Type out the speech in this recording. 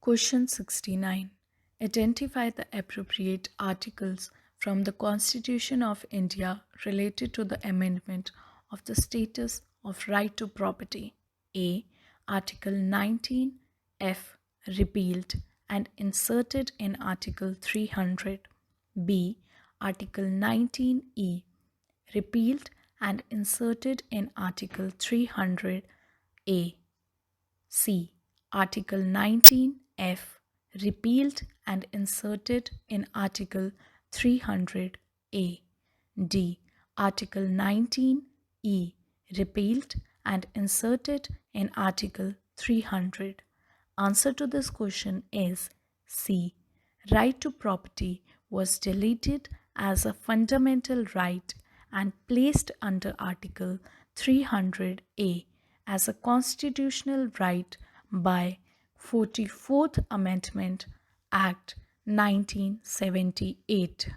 Question 69. Identify the appropriate articles from the Constitution of India related to the amendment of the status of right to property. A. Article 19 F. Repealed and inserted in Article 300. B. Article 19 E. Repealed and inserted in Article 300. A. C. Article 19 F. Repealed and inserted in Article 300 A. D. Article 19 E. Repealed and inserted in Article 300. Answer to this question is C. Right to property was deleted as a fundamental right and placed under Article 300A as a constitutional right by 44th Amendment Act 1978.